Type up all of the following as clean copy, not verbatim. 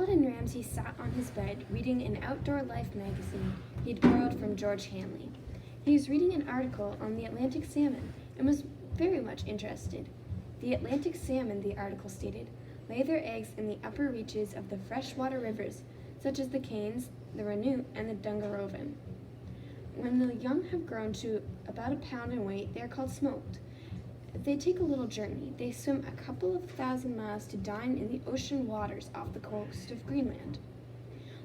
Paladin Ramsey sat on his bed reading an outdoor life magazine he'd borrowed from George Hanley. He was reading an article on the Atlantic salmon and was very much interested. The Atlantic salmon, the article stated, lay their eggs in the upper reaches of the freshwater rivers, such as the Cairns, the Ranoot, and the Dungarovan. When the young have grown to about a pound in weight, they are called smoked. They take a little journey. They swim a couple of thousand miles to dine in the ocean waters off the coast of Greenland.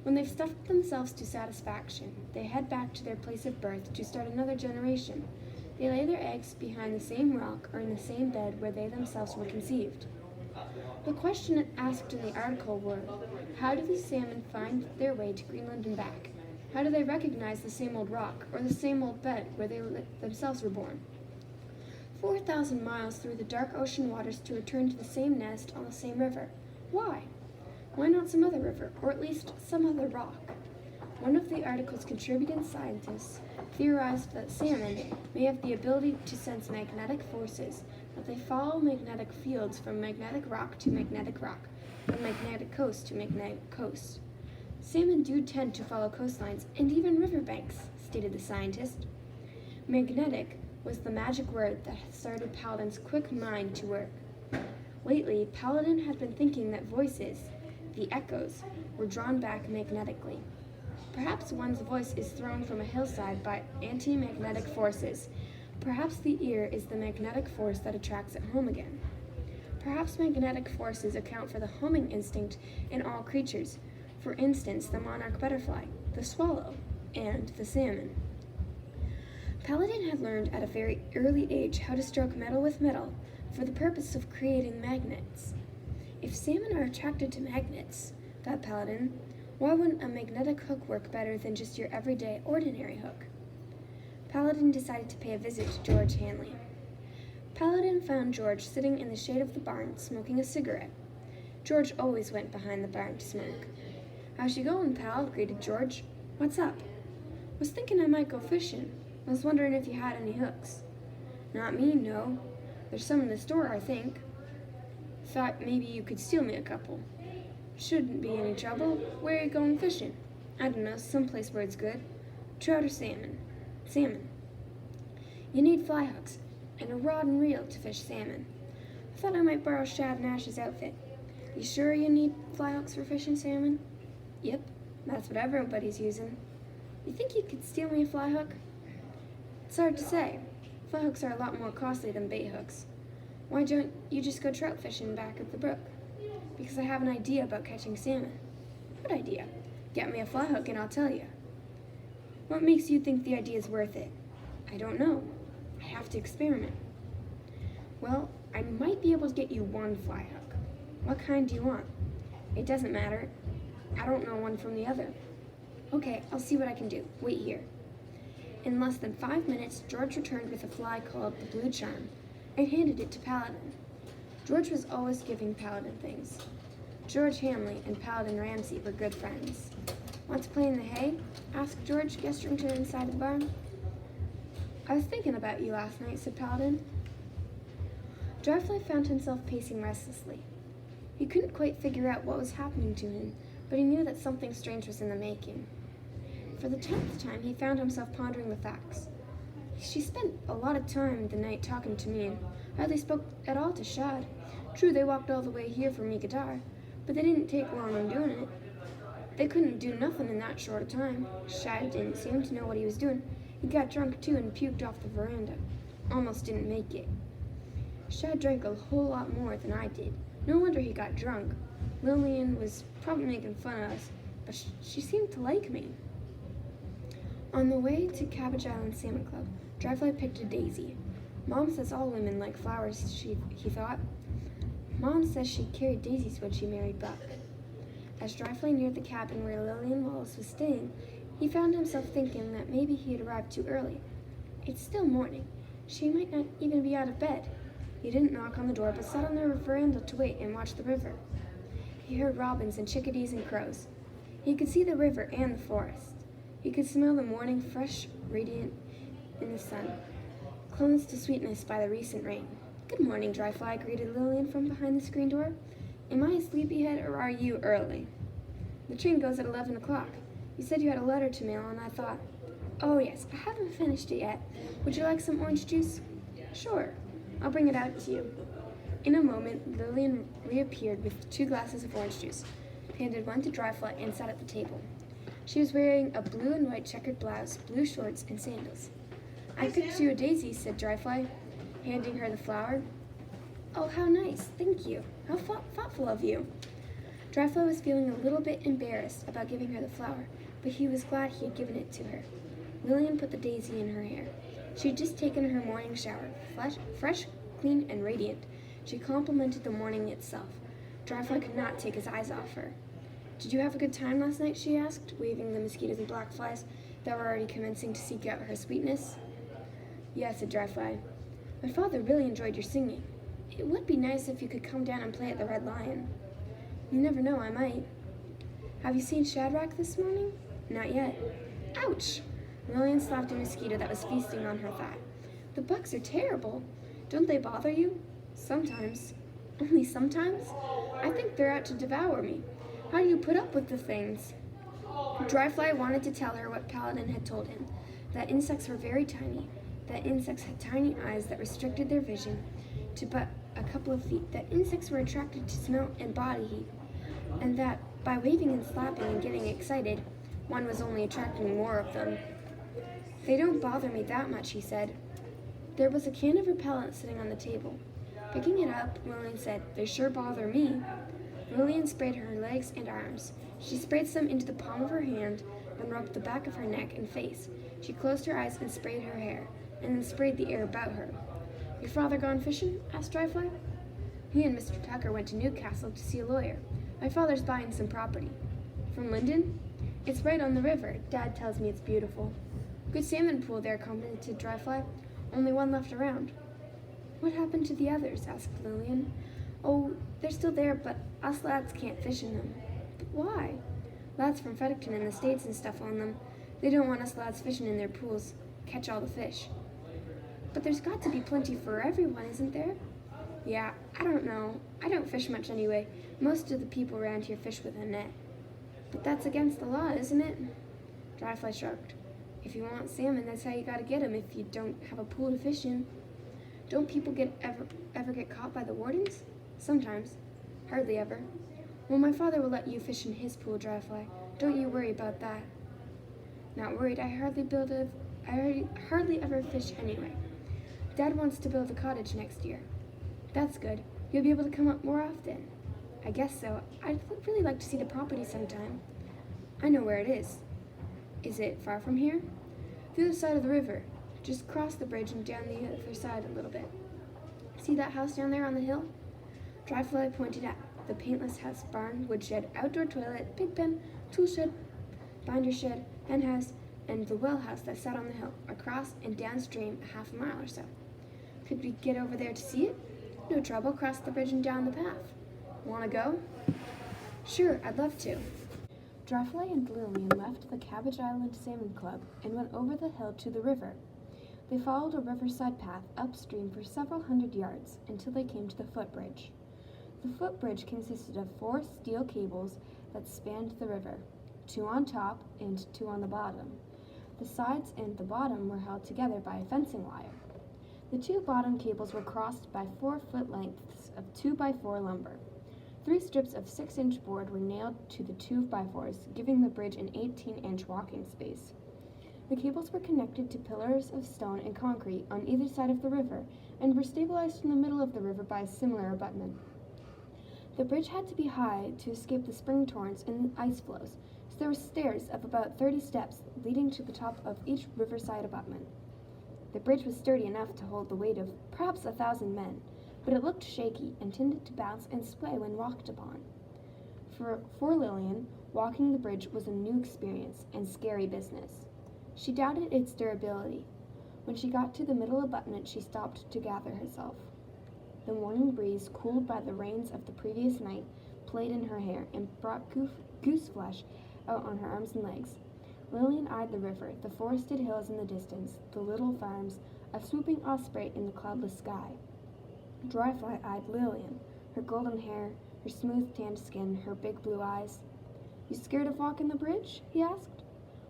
When they've stuffed themselves to satisfaction, they head back to their place of birth to start another generation. They lay their eggs behind the same rock or in the same bed where they themselves were conceived. The question asked in the article were, how do these salmon find their way to Greenland and back? How do they recognize the same old rock or the same old bed where they themselves were born? 4,000 miles through the dark ocean waters to return to the same nest on the same river. Why? Why not some other river, or at least some other rock? One of the article's contributing scientists theorized that salmon may have the ability to sense magnetic forces, that they follow magnetic fields from magnetic rock to magnetic rock, from magnetic coast to magnetic coast. Salmon do tend to follow coastlines and even riverbanks, stated the scientist. Magnetic was the magic word that had started Paladin's quick mind to work. Lately, Paladin had been thinking that voices, the echoes, were drawn back magnetically. Perhaps one's voice is thrown from a hillside by anti-magnetic forces. Perhaps the ear is the magnetic force that attracts it home again. Perhaps magnetic forces account for the homing instinct in all creatures, for instance, the monarch butterfly, the swallow, and the salmon. Paladin had learned at a very early age how to stroke metal with metal for the purpose of creating magnets. If salmon are attracted to magnets, thought Paladin, why wouldn't a magnetic hook work better than just your everyday, ordinary hook? Paladin decided to pay a visit to George Hanley. Paladin found George sitting in the shade of the barn, smoking a cigarette. George always went behind the barn to smoke. "How's you going, pal?" greeted George. "What's up?" "Was thinking I might go fishing. I was wondering if you had any hooks." "Not me, no. There's some in the store, I think. Thought maybe you could steal me a couple." "Shouldn't be any trouble. Where are you going fishing?" "I don't know, someplace where it's good." "Trout or salmon?" "Salmon." "You need fly hooks and a rod and reel to fish salmon. I thought I might borrow Shad and Ash's outfit." "You sure you need fly hooks for fishing salmon?" "Yep, that's what everybody's using." "You think you could steal me a fly hook?" "It's hard to say. Fly hooks are a lot more costly than bait hooks." "Why don't you just go trout fishing back at the brook?" "Because I have an idea about catching salmon." "What idea?" "Get me a fly hook and I'll tell you." "What makes you think the idea's worth it?" "I don't know. I have to experiment." "Well, I might be able to get you one fly hook." "What kind do you want?" "It doesn't matter. I don't know one from the other." "Okay, I'll see what I can do. Wait here." In less than 5 minutes, George returned with a fly called the Blue Charm and handed it to Paladin. George was always giving Paladin things. George Hanley and Paladin Ramsey were good friends. "Want to play in the hay?" asked George, gesturing to inside the barn. "I was thinking about you last night," said Paladin. Dryfly found himself pacing restlessly. He couldn't quite figure out what was happening to him, but he knew that something strange was in the making. For the 10th time, he found himself pondering the facts. "She spent a lot of time the night talking to me and hardly spoke at all to Shad. True, they walked all the way here from Migadar, but they didn't take long in doing it. They couldn't do nothing in that short a time. Shad didn't seem to know what he was doing. He got drunk too and puked off the veranda. Almost didn't make it. Shad drank a whole lot more than I did. No wonder he got drunk. Lillian was probably making fun of us, but she seemed to like me." On the way to Cabbage Island Salmon Club, Dryfly picked a daisy. "Mom says all women like flowers," he thought. "Mom says she carried daisies when she married Buck." As Dryfly neared the cabin where Lillian Wallace was staying, he found himself thinking that maybe he had arrived too early. It's still morning. She might not even be out of bed. He didn't knock on the door, but sat on the veranda to wait and watch the river. He heard robins and chickadees and crows. He could see the river and the forest. He could smell the morning fresh radiant in the sun, cleansed to sweetness by the recent rain. "Good morning, Dryfly," greeted Lillian from behind the screen door. "Am I a sleepyhead or are you early?" The train goes at 11 o'clock. You said you had a letter to mail, and I thought, oh yes, I haven't finished it yet. Would you like some orange juice? Sure, I'll bring it out to you. In a moment, Lillian reappeared with 2 glasses of orange juice, handed one to Dryfly, and sat at the table. She was wearing a blue and white checkered blouse, blue shorts, and sandals. I picked you a daisy, said Dryfly, handing her the flower. Oh, how nice, thank you. How thoughtful of you. Dryfly was feeling a little bit embarrassed about giving her the flower, but he was glad he had given it to her. Lillian put the daisy in her hair. She had just taken her morning shower, fresh, clean, and radiant. She complimented the morning itself. Dryfly could not take his eyes off her. Did you have a good time last night, she asked, waving the mosquitoes and black flies that were already commencing to seek out her sweetness. Yes, said Dryfly. My father really enjoyed your singing. It would be nice if you could come down and play at the Red Lion. You never know, I might. Have you seen Shadrack this morning? Not yet. Ouch! Lillian slapped a mosquito that was feasting on her thigh. The bugs are terrible. Don't they bother you? Sometimes. Only sometimes? I think they're out to devour me. How do you put up with the things? Dryfly wanted to tell her what Paladin had told him, that insects were very tiny, that insects had tiny eyes that restricted their vision to but a couple of feet, that insects were attracted to smell and body heat, and that by waving and slapping and getting excited, one was only attracting more of them. They don't bother me that much, he said. There was a can of repellent sitting on the table. Picking it up, Lillian said, they sure bother me. Lillian sprayed her legs and arms. She sprayed some into the palm of her hand, then rubbed the back of her neck and face. She closed her eyes and sprayed her hair, and then sprayed the air about her. Your father gone fishing? Asked Dryfly. He and Mr. Tucker went to Newcastle to see a lawyer. My father's buying some property. From Linden? It's right on the river. Dad tells me it's beautiful. Good salmon pool there, commented Dryfly. Only one left around. What happened to the others? Asked Lillian. Oh, they're still there, but us lads can't fish in them. But why? Lads from Fredericton and the States and stuff on them. They don't want us lads fishing in their pools. Catch all the fish. But there's got to be plenty for everyone, isn't there? Yeah, I don't know. I don't fish much anyway. Most of the people around here fish with a net. But that's against the law, isn't it? Dryfly shrugged. If you want salmon, that's how you gotta get 'em if you don't have a pool to fish in. Don't people ever get caught by the wardens? Sometimes. Hardly ever. Well, my father will let you fish in his pool, Dryfly. Don't you worry about that. Not worried. I hardly ever fish anyway. Dad wants to build a cottage next year. That's good. You'll be able to come up more often. I guess so. I'd really like to see the property sometime. I know where it is. Is it far from here? The other side of the river. Just cross the bridge and down the other side a little bit. See that house down there on the hill? Dryfly pointed at the paintless house, barn, woodshed, outdoor toilet, pig pen, tool shed, binder shed, hen house, and the well house that sat on the hill, across and downstream a half a mile or so. Could we get over there to see it? No trouble, cross the bridge and down the path. Want to go? Sure, I'd love to. Dryfly and Lillian left the Cabbage Island Salmon Club and went over the hill to the river. They followed a riverside path upstream for several hundred yards until they came to the footbridge. The footbridge consisted of 4 steel cables that spanned the river, 2 on top and 2 on the bottom. The sides and the bottom were held together by a fencing wire. The 2 bottom cables were crossed by 4-foot lengths of 2x4 lumber. 3 strips of 6-inch board were nailed to the 2x4s, giving the bridge an 18-inch walking space. The cables were connected to pillars of stone and concrete on either side of the river and were stabilized in the middle of the river by a similar abutment. The bridge had to be high to escape the spring torrents and ice flows, so there were stairs of about 30 steps leading to the top of each riverside abutment. The bridge was sturdy enough to hold the weight of perhaps 1,000 men, but it looked shaky and tended to bounce and sway when walked upon. For Lillian, walking the bridge was a new experience and scary business. She doubted its durability. When she got to the middle abutment, she stopped to gather herself. The morning breeze, cooled by the rains of the previous night, played in her hair and brought goose flesh out on her arms and legs. Lillian eyed the river, the forested hills in the distance, the little farms, a swooping osprey in the cloudless sky. Dryfly eyed Lillian, her golden hair, her smooth tanned skin, her big blue eyes. You scared of walking the bridge? He asked.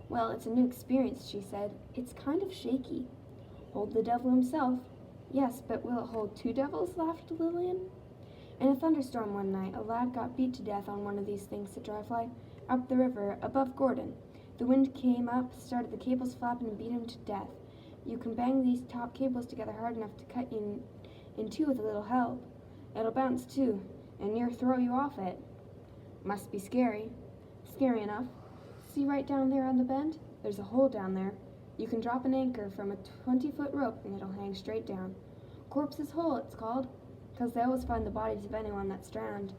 Well, it's a new experience, she said. It's kind of shaky. Hold the devil himself. Yes, but will it hold two devils? Laughed Lillian. In a thunderstorm one night, a lad got beat to death on one of these things, said Dryfly. Up the river, above Gordon. The wind came up, started the cables flapping, and beat him to death. You can bang these top cables together hard enough to cut you in two with a little help. It'll bounce too, and near throw you off it. Must be scary. Scary enough. See right down there on the bend? There's a hole down there. You can drop an anchor from a 20-foot rope and it'll hang straight down. Corpse's Hole, it's called, 'cause they always find the bodies of anyone that's drowned.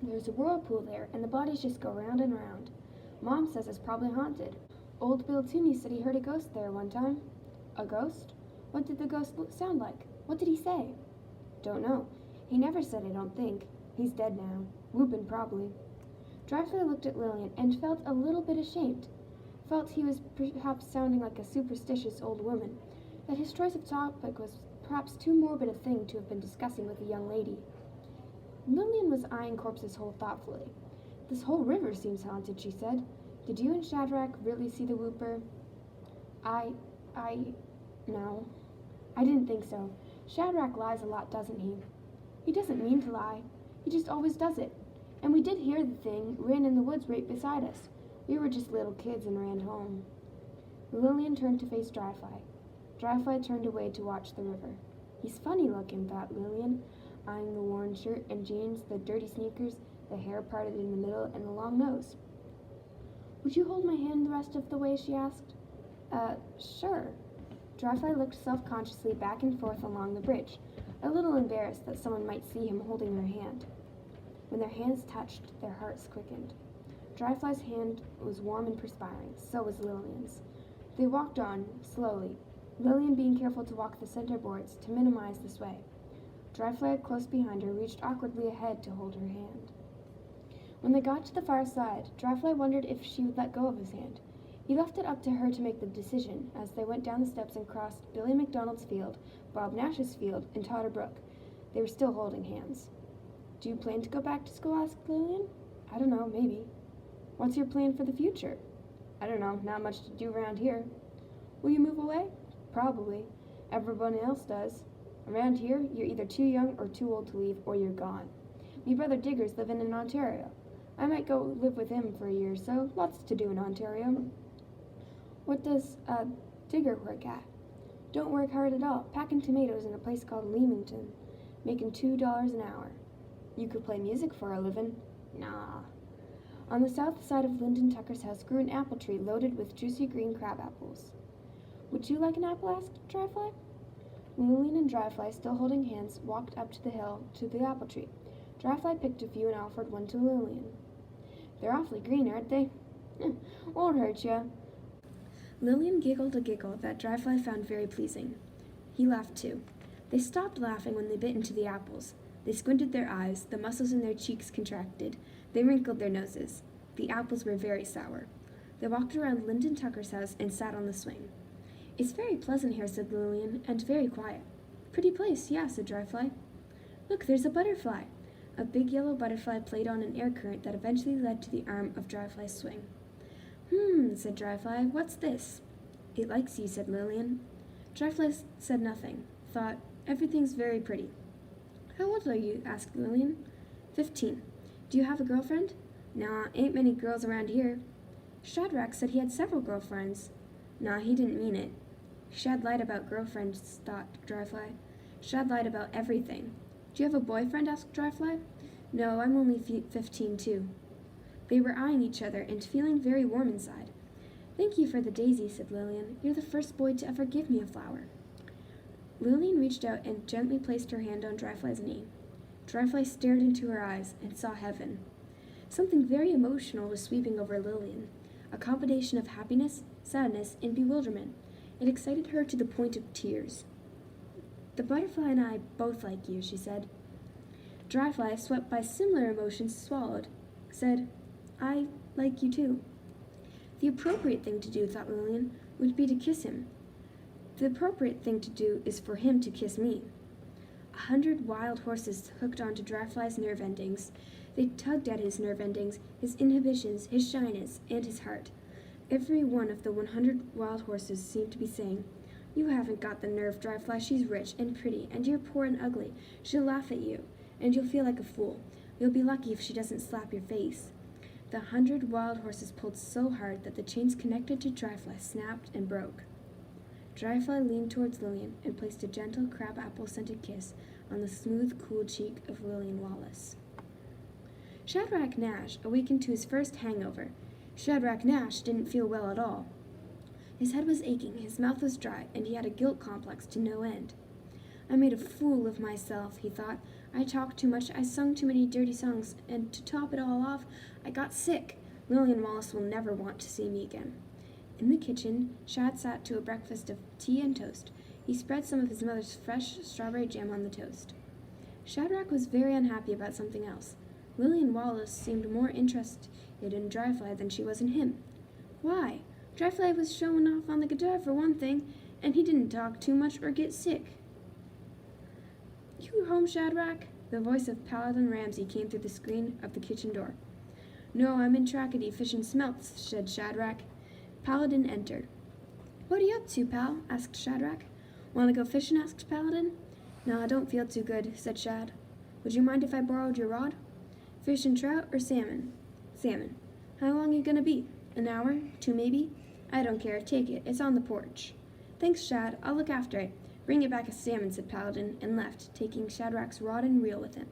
There's a whirlpool there, and the bodies just go round and round. Mom says it's probably haunted. Old Bill Tooney said he heard a ghost there one time. A ghost? What did the ghost sound like? What did he say? Don't know. He never said, I don't think. He's dead now. Whoopin' probably. Dryfly looked at Lillian and felt a little bit ashamed. Felt he was perhaps sounding like a superstitious old woman, that his choice of topic was perhaps too morbid a thing to have been discussing with a young lady. Lillian was eyeing Corpse's Hole thoughtfully. This whole river seems haunted, she said. Did you and Shadrack really see the whooper? No. I didn't think so. Shadrack lies a lot, doesn't he? He doesn't mean to lie. He just always does it. And we did hear the thing ran in the woods right beside us. We were just little kids and ran home. Lillian turned to face Dryfly. Dryfly turned away to watch the river. He's funny looking, thought Lillian, eyeing the worn shirt and jeans, the dirty sneakers, the hair parted in the middle, and the long nose. Would you hold my hand the rest of the way? She asked. Sure. Dryfly looked self-consciously back and forth along the bridge, a little embarrassed that someone might see him holding her hand. When their hands touched, their hearts quickened. Dryfly's hand was warm and perspiring, so was Lillian's. They walked on, slowly, Lillian being careful to walk the center boards to minimize the sway. Dryfly, close behind her, reached awkwardly ahead to hold her hand. When they got to the far side, Dryfly wondered if she would let go of his hand. He left it up to her to make the decision as they went down the steps and crossed Billy McDonald's field, Bob Nash's field, and Totter Brook. They were still holding hands. Do you plan to go back to school? Asked Lillian. I don't know, maybe. What's your plan for the future? I don't know, not much to do around here. Will you move away? Probably. Everyone else does. Around here, you're either too young or too old to leave, or you're gone. Me brother Digger's living in Ontario. I might go live with him for a year or so. Lots to do in Ontario. What does, Digger work at? Don't work hard at all. Packing tomatoes in a place called Leamington, making $2 an hour. You could play music for a living. Nah. On the south side of Lyndon Tucker's house grew an apple tree loaded with juicy green crab apples. Would you like an apple? Asked Dryfly. Lillian and Dryfly, still holding hands, walked up to the hill to the apple tree. Dryfly picked a few and offered one to Lillian. They're awfully green, aren't they? Won't hurt you. Lillian giggled a giggle that Dryfly found very pleasing. He laughed too. They stopped laughing when they bit into the apples. They squinted their eyes, the muscles in their cheeks contracted. They wrinkled their noses. The apples were very sour. They walked around Lyndon Tucker's house and sat on the swing. It's very pleasant here, said Lillian, and very quiet. Pretty place, yeah, said Dryfly. Look, there's a butterfly. A big yellow butterfly played on an air current that eventually led to the arm of Dryfly's swing. Said Dryfly, what's this? It likes you, said Lillian. Dryfly said nothing, thought, everything's very pretty. How old are you? Asked Lillian. 15. Do you have a girlfriend? Nah, ain't many girls around here. Shadrack said he had several girlfriends. Nah, he didn't mean it. Shad lied about girlfriends, thought Dryfly. Shad lied about everything. Do you have a boyfriend? Asked Dryfly. No, I'm only 15 too. They were eyeing each other and feeling very warm inside. Thank you for the daisy, said Lillian. You're the first boy to ever give me a flower. Lillian reached out and gently placed her hand on Dryfly's knee. Dryfly stared into her eyes and saw heaven. Something very emotional was sweeping over Lillian, a combination of happiness, sadness, and bewilderment. It excited her to the point of tears. The butterfly and I both like you, she said. Dryfly, swept by similar emotions, swallowed, said, I like you too. The appropriate thing to do, thought Lillian, would be to kiss him. The appropriate thing to do is for him to kiss me. 100 wild horses hooked onto Dryfly's nerve endings. They tugged at his nerve endings, his inhibitions, his shyness, and his heart. Every one of the 100 wild horses seemed to be saying, "You haven't got the nerve, Dryfly. She's rich and pretty, and you're poor and ugly. She'll laugh at you, and you'll feel like a fool. You'll be lucky if she doesn't slap your face." The 100 wild horses pulled so hard that the chains connected to Dryfly snapped and broke. Dryfly leaned towards Lillian and placed a gentle crabapple-scented kiss on the smooth, cool cheek of Lillian Wallace. Shadrack Nash awakened to his first hangover. Shadrack Nash didn't feel well at all. His head was aching, his mouth was dry, and he had a guilt complex to no end. "I made a fool of myself," he thought. "I talked too much, I sung too many dirty songs, and to top it all off, I got sick. Lillian Wallace will never want to see me again." In the kitchen, Shad sat to a breakfast of tea and toast. He spread some of his mother's fresh strawberry jam on the toast. Shadrack was very unhappy about something else. Lillian Wallace seemed more interested in Dryfly than she was in him. Why? Dryfly was showing off on the guitar for one thing, and he didn't talk too much or get sick. "You home, Shadrack?" The voice of Paladin Ramsay came through the screen of the kitchen door. "No, I'm in Trackety fishing smelts," said Shadrack. Paladin entered. "What are you up to, pal?" asked Shadrack. "Want to go fishing?" asked Paladin. "No, I don't feel too good," said Shad. "Would you mind if I borrowed your rod?" "Fish and trout or salmon?" "Salmon." "How long you gonna be? An hour? 2 maybe?" "I don't care. Take it. It's on the porch." "Thanks, Shad. I'll look after it. Bring it back as salmon," said Paladin, and left, taking Shadrack's rod and reel with him.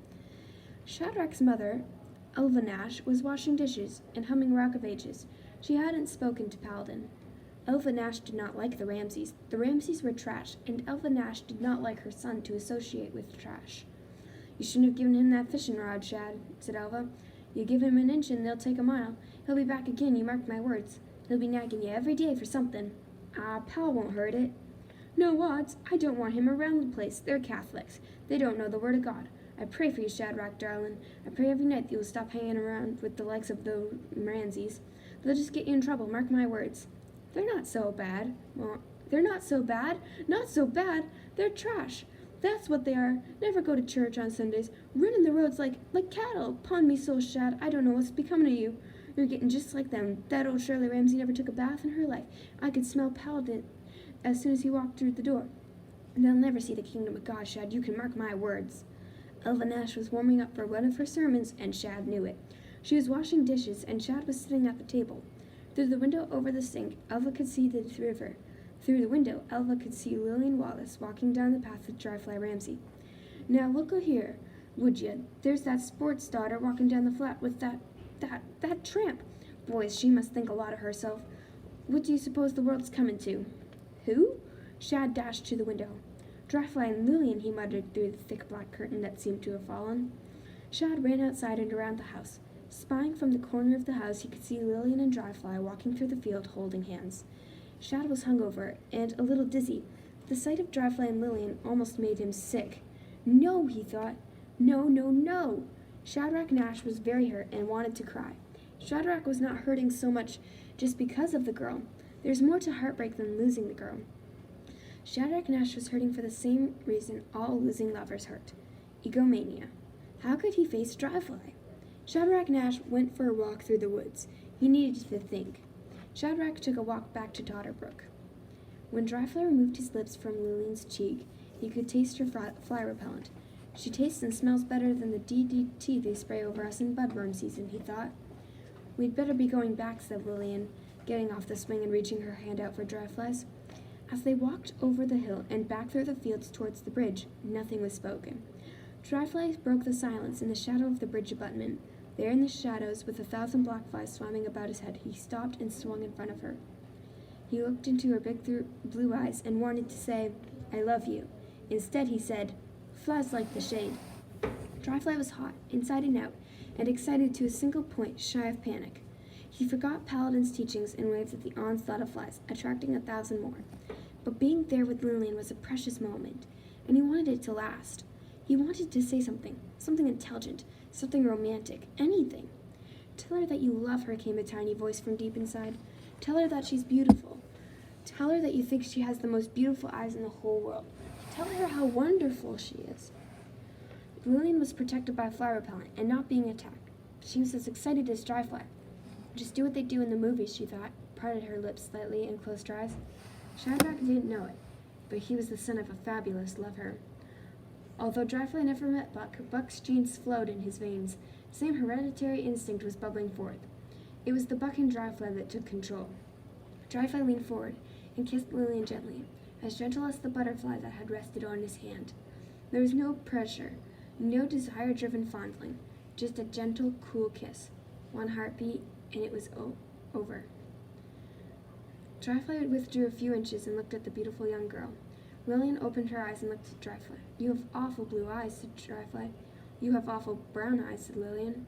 Shadrack's mother, Elva Nash, was washing dishes and humming Rock of Ages. She hadn't spoken to Paladin. Elva Nash did not like the Ramsays. The Ramsays were trash, and Elva Nash did not like her son to associate with trash. "You shouldn't have given him that fishing rod, Shad," said Elva. "You give him an inch and they'll take a mile. He'll be back again, you mark my words. He'll be nagging you every day for something." "Pal won't hurt it." "No odds. I don't want him around the place. They're Catholics. They don't know the word of God. I pray for you, Shadrack, darling. I pray every night that you'll stop hanging around with the likes of the Ramsays. They'll just get you in trouble, mark my words." "They're not so bad." "Well, they're not so bad. Not so bad. They're trash. That's what they are. Never go to church on Sundays. Running the roads like cattle. Pawn me soul, Shad. I don't know what's becoming of you. You're getting just like them. That old Shirley Ramsay never took a bath in her life. I could smell Paladin as soon as he walked through the door. They'll never see the kingdom of God, Shad. You can mark my words." Elva Nash was warming up for one of her sermons, and Shad knew it. She was washing dishes, and Shad was sitting at the table. Through the window over the sink, Elva could see the river. Through the window, Elva could see Lillian Wallace walking down the path with Dryfly Ramsay. "Now look here, would you? There's that sports daughter walking down the flat with that tramp. Boys, she must think a lot of herself. What do you suppose the world's coming to?" "Who?" Shad dashed to the window. "Dryfly and Lillian," he muttered through the thick black curtain that seemed to have fallen. Shad ran outside and around the house. Spying from the corner of the house, he could see Lillian and Dryfly walking through the field holding hands. Shad was hungover and a little dizzy. The sight of Dryfly and Lillian almost made him sick. "No," he thought. "No, no, no." Shadrack Nash was very hurt and wanted to cry. Shadrack was not hurting so much just because of the girl. There's more to heartbreak than losing the girl. Shadrack Nash was hurting for the same reason all losing lovers hurt: egomania. How could he face Dryfly? Shadrack Nash went for a walk through the woods. He needed to think. Shadrack took a walk back to Dotterbrook. When Dryfly removed his lips from Lillian's cheek, he could taste her fly repellent. "She tastes and smells better than the DDT they spray over us in budworm season," he thought. "We'd better be going back," said Lillian, getting off the swing and reaching her hand out for Dryfly's. As they walked over the hill and back through the fields towards the bridge, nothing was spoken. Dryfly broke the silence in the shadow of the bridge abutment. There in the shadows, with 1,000 black flies swarming about his head, he stopped and swung in front of her. He looked into her big blue eyes and wanted to say, "I love you." Instead, he said, "Flies like the shade." Dryfly was hot, inside and out, and excited to a single point, shy of panic. He forgot Paladin's teachings and waved at the onslaught of flies, attracting 1,000 more. But being there with Lillian was a precious moment, and he wanted it to last. He wanted to say something intelligent, something romantic, anything. "Tell her that you love her," came a tiny voice from deep inside. "Tell her that she's beautiful. Tell her that you think she has the most beautiful eyes in the whole world. Tell her how wonderful she is." Lillian was protected by fly repellent and not being attacked. She was as excited as Dryfly. Just do what they do in the movies, she thought, parted her lips slightly and closed her eyes. Shadrack didn't know it, but he was the son of a fabulous lover. Although Dryfly never met Buck, Buck's genes flowed in his veins. The same hereditary instinct was bubbling forth. It was the Buck and Dryfly that took control. Dryfly leaned forward and kissed Lillian gently, as gentle as the butterfly that had rested on his hand. There was no pressure, no desire-driven fondling, just a gentle, cool kiss. One heartbeat, and it was over. Dryfly withdrew a few inches and looked at the beautiful young girl. Lillian opened her eyes and looked at Dryfly. "You have awful blue eyes," said Dryfly. "You have awful brown eyes," said Lillian.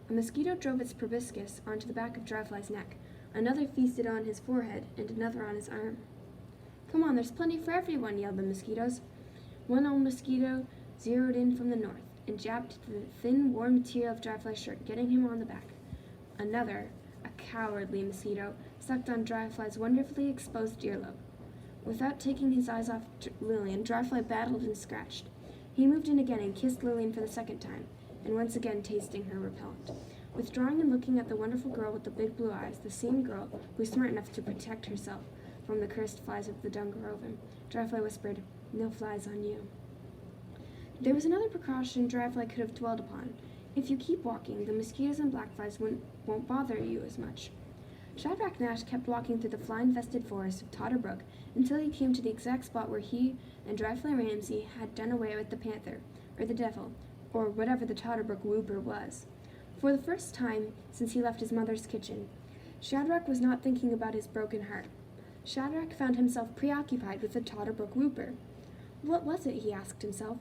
A mosquito drove its proboscis onto the back of Dryfly's neck. Another feasted on his forehead, and another on his arm. "Come on, there's plenty for everyone," yelled the mosquitoes. One old mosquito zeroed in from the north and jabbed the thin, warm material of Dryfly's shirt, getting him on the back. Another, a cowardly mosquito, sucked on Dryfly's wonderfully exposed earlobe. Without taking his eyes off Lillian, Dryfly battled and scratched. He moved in again and kissed Lillian for the second time, and once again tasting her repellent. Withdrawing and looking at the wonderful girl with the big blue eyes, the same girl who was smart enough to protect herself from the cursed flies of the Dungarovan, Dryfly whispered, "No flies on you." There was another precaution Dryfly could have dwelled upon. If you keep walking, the mosquitoes and black flies won't bother you as much. Shadrack Nash kept walking through the fly-infested forest of Totterbrook until he came to the exact spot where he and Dryfly Ramsay had done away with the panther, or the devil, or whatever the Totterbrook whooper was. For the first time since he left his mother's kitchen, Shadrack was not thinking about his broken heart. Shadrack found himself preoccupied with the Totterbrook whooper. What was it, he asked himself?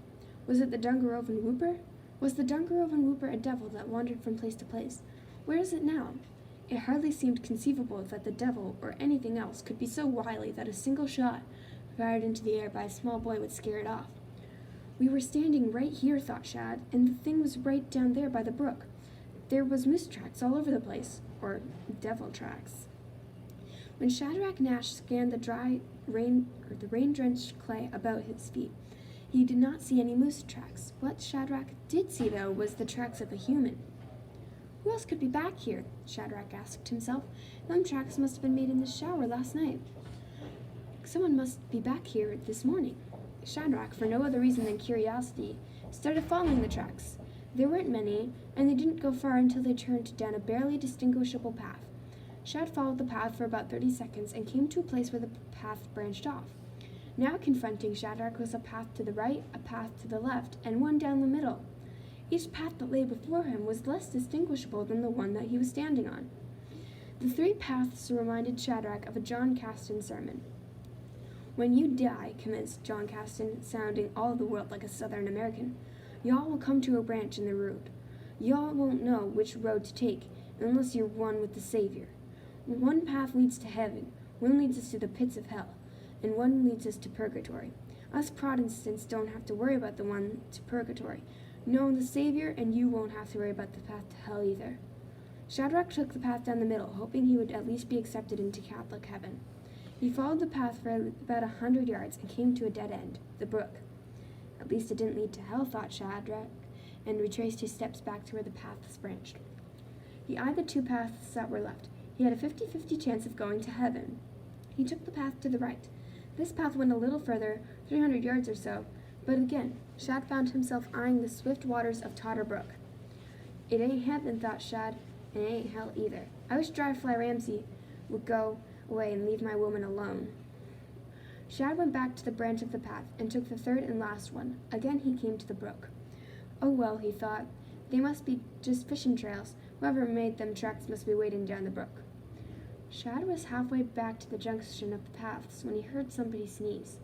Was it the Dungarovan whooper? Was the Dungarovan whooper a devil that wandered from place to place? Where is it now? It hardly seemed conceivable that the devil, or anything else, could be so wily that a single shot fired into the air by a small boy would scare it off. We were standing right here, thought Shad, and the thing was right down there by the brook. There was moose tracks all over the place, or devil tracks. When Shadrack Nash scanned the rain-drenched clay about his feet, he did not see any moose tracks. What Shadrack did see, though, was the tracks of a human. Who else could be back here? Shadrack asked himself. Them tracks must have been made in the shower last night. Someone must be back here this morning. Shadrack, for no other reason than curiosity, started following the tracks. There weren't many, and they didn't go far until they turned down a barely distinguishable path. Shad followed the path for about 30 seconds and came to a place where the path branched off. Now confronting Shadrack was a path to the right, a path to the left, and one down the middle. Each path that lay before him was less distinguishable than the one that he was standing on. The three paths reminded Shadrack of a John Caston sermon. "When you die," commenced John Caston, sounding all the world like a Southern American, "y'all will come to a branch in the road. Y'all won't know which road to take unless you're one with the Savior. One path leads to heaven, one leads us to the pits of hell, and one leads us to purgatory. Us Protestants don't have to worry about the one to purgatory. No, the Savior, and you won't have to worry about the path to hell either." Shadrack took the path down the middle, hoping he would at least be accepted into Catholic heaven. He followed the path for about 100 yards and came to a dead end, the brook. At least it didn't lead to hell, thought Shadrack, and retraced his steps back to where the paths branched. He eyed the two paths that were left. He had a 50-50 chance of going to heaven. He took the path to the right. This path went a little further, 300 yards or so, but again, Shad found himself eyeing the swift waters of Totterbrook. It ain't heaven, thought Shad, and it ain't hell either. I wish Dryfly Ramsay would go away and leave my woman alone. Shad went back to the branch of the path and took the third and last one. Again he came to the brook. Oh well, he thought, they must be just fishing trails. Whoever made them tracks must be wading down the brook. Shad was halfway back to the junction of the paths when he heard somebody sneeze.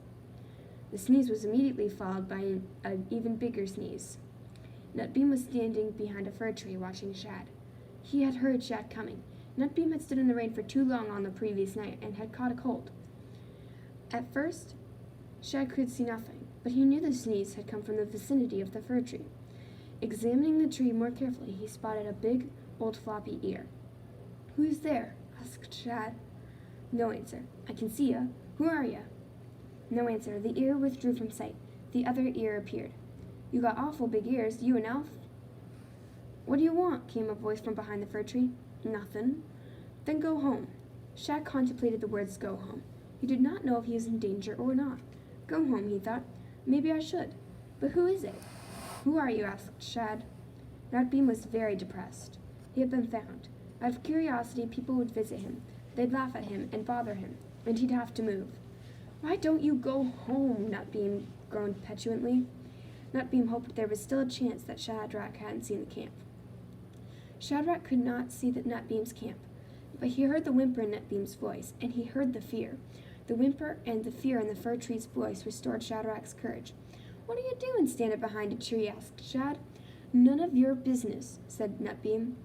The sneeze was immediately followed by an even bigger sneeze. Nutbeam was standing behind a fir tree watching Shad. He had heard Shad coming. Nutbeam had stood in the rain for too long on the previous night and had caught a cold. At first, Shad could see nothing, but he knew the sneeze had come from the vicinity of the fir tree. Examining the tree more carefully, he spotted a big, old floppy ear. "Who's there?" asked Shad. No answer. "I can see ya. Who are ya?" No answer. The ear withdrew from sight. The other ear appeared. You got awful big ears, you an elf." "What do you want?" came a voice from behind the fir tree. "Nothin'." "Then go home." Shad contemplated the words "go home." He did not know if he was in danger or not. Go home, he thought. Maybe I should. But who is it? "Who are you?" asked Shad. Nutbeam was very depressed. He had been found. Out of curiosity, people would visit him. They'd laugh at him and bother him, and he'd have to move. "Why don't you go home?" Nutbeam groaned petulantly. Nutbeam hoped there was still a chance that Shadrack hadn't seen the camp. Shadrack could not see the Nutbeam's camp, but he heard the whimper in Nutbeam's voice, and he heard the fear. The whimper and the fear in the fir tree's voice restored Shadrack's courage. "What are you doing standing behind a tree?" asked Shad. "None of your business," said Nutbeam.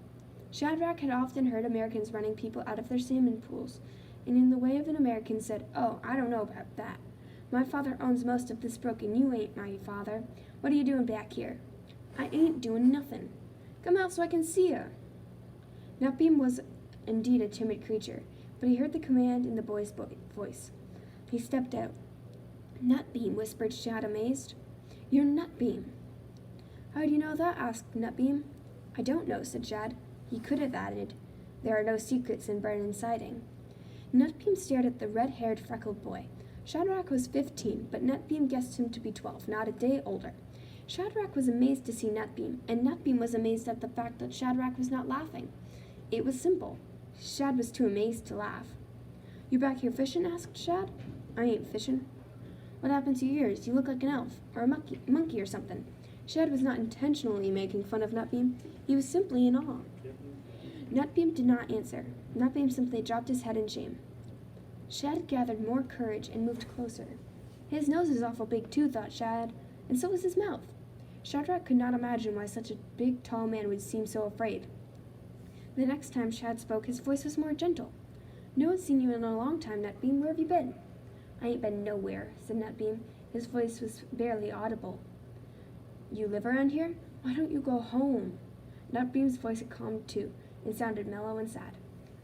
Shadrack had often heard Americans running people out of their salmon pools, and in the way of an American said, "Oh, I don't know about that. My father owns most of this brook, and you ain't my father. What are you doing back here?" "I ain't doing nothin'." "Come out so I can see ya." Nutbeam was indeed a timid creature, but he heard the command in the boy's voice. He stepped out. "Nutbeam," whispered Shad, amazed. "You're Nutbeam." "How do you know that?" asked Nutbeam. "I don't know," said Shad. He could have added, "There are no secrets in Brennan's siding." Nutbeam stared at the red-haired, freckled boy. Shadrack was 15, but Nutbeam guessed him to be 12, not a day older. Shadrack was amazed to see Nutbeam, and Nutbeam was amazed at the fact that Shadrack was not laughing. It was simple. Shad was too amazed to laugh. "You back here fishing?" asked Shad. "I ain't fishing." "What happened to your ears? You look like an elf, or a monkey or something." Shad was not intentionally making fun of Nutbeam. He was simply in awe. Nutbeam did not answer. Nutbeam simply dropped his head in shame. Shad gathered more courage and moved closer. "His nose is awful big too," thought Shad, "and so is his mouth." Shadrack could not imagine why such a big, tall man would seem so afraid. The next time Shad spoke, his voice was more gentle. "No one's seen you in a long time, Nutbeam. Where have you been?" "I ain't been nowhere," said Nutbeam. His voice was barely audible. "You live around here? Why don't you go home?" Nutbeam's voice had calmed too, and sounded mellow and sad.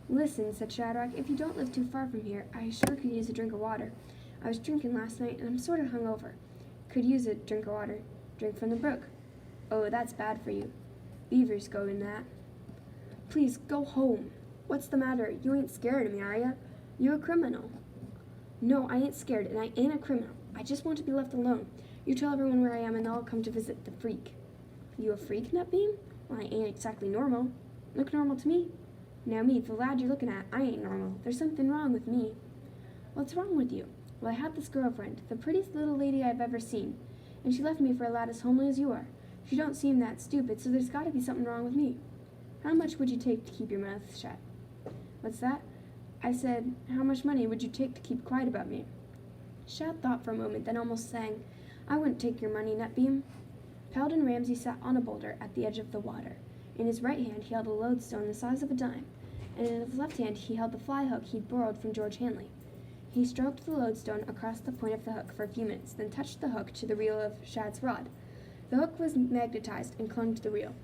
"Listen," said Shadrack, "if you don't live too far from here, I sure could use a drink of water. I was drinking last night, and I'm sort of hungover. Could use a drink of water. Drink from the brook." "Oh, that's bad for you. Beavers go in that." "Please, go home." "What's the matter? You ain't scared of me, are ya? You a criminal." "No, I ain't scared, and I ain't a criminal. I just want to be left alone. You tell everyone where I am, and they'll come to visit the freak." "You a freak, Nutbeam?" "Well, I ain't exactly normal." "Look normal to me." "Now me, the lad you're looking at, I ain't normal. There's something wrong with me." "What's wrong with you?" "Well, I had this girlfriend, the prettiest little lady I've ever seen, and she left me for a lad as homely as you are. She don't seem that stupid, so there's got to be something wrong with me." "How much would you take to keep your mouth shut?" "What's that?" "I said, how much money would you take to keep quiet about me?" Shad thought for a moment, then almost sang, "I wouldn't take your money, Nutbeam." Paladin Ramsey sat on a boulder at the edge of the water. In his right hand he held a lodestone the size of a dime, and in his left hand he held the fly hook he'd borrowed from George Hanley. He stroked the lodestone across the point of the hook for a few minutes, then touched the hook to the reel of Shad's rod. The hook was magnetized and clung to the reel.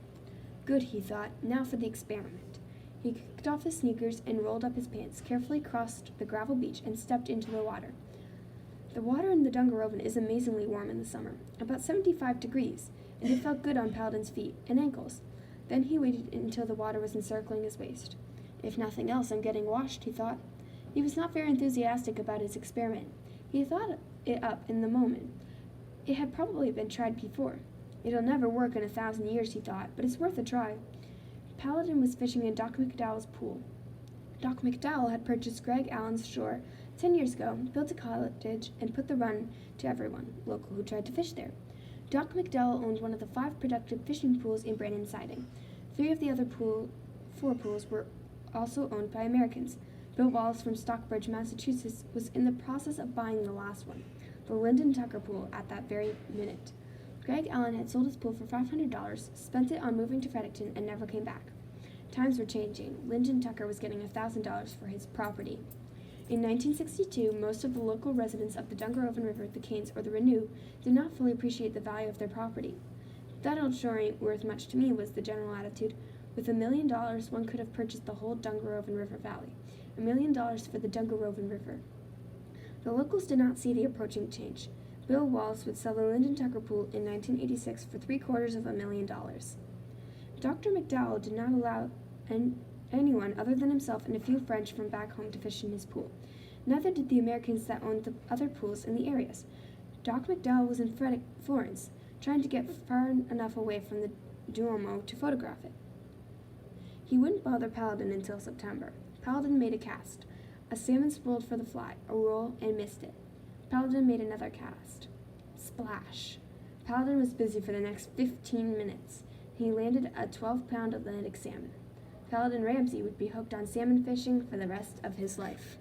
Good, he thought. Now for the experiment. He kicked off his sneakers and rolled up his pants, carefully crossed the gravel beach, and stepped into the water. The water in the Dungarovan is amazingly warm in the summer, about 75 degrees, and it felt good on Paladin's feet and ankles. Then he waited until the water was encircling his waist. If nothing else, I'm getting washed, he thought. He was not very enthusiastic about his experiment. He thought it up in the moment. It had probably been tried before. It'll never work in 1,000 years, he thought, but it's worth a try. Paladin was fishing in Doc McDowell's pool. Doc McDowell had purchased Greg Allen's shore 10 years ago, built a cottage, and put the run to everyone local who tried to fish there. Doc McDowell owned one of the 5 productive fishing pools in Brandon Siding. 3 of the other 4 pools were also owned by Americans. Bill Wallace from Stockbridge, Massachusetts, was in the process of buying the last one, the Lyndon Tucker pool, at that very minute. Greg Allen had sold his pool for $500, spent it on moving to Fredericton, and never came back. Times were changing. Lyndon Tucker was getting $1,000 for his property. In 1962, most of the local residents of the Dungarovan River, the Canes, or the Renew did not fully appreciate the value of their property. "That old shore ain't worth much to me," was the general attitude. With $1 million, one could have purchased the whole Dungarovan River Valley. $1 million for the Dungarovan River. The locals did not see the approaching change. Bill Walls would sell the Lyndon Tucker pool in 1986 for $750,000. Dr. McDowell did not allow anyone other than himself and a few French from back home to fish in his pool. Neither did the Americans that owned the other pools in the areas. Doc McDowell was in Florence, trying to get far enough away from the Duomo to photograph it. He wouldn't bother Paladin until September. Paladin made a cast. A salmon spooled for the fly, a roll, and missed it. Paladin made another cast. Splash. Paladin was busy for the next 15 minutes. He landed a 12-pound Atlantic salmon. Paladin Ramsey would be hooked on salmon fishing for the rest of his life.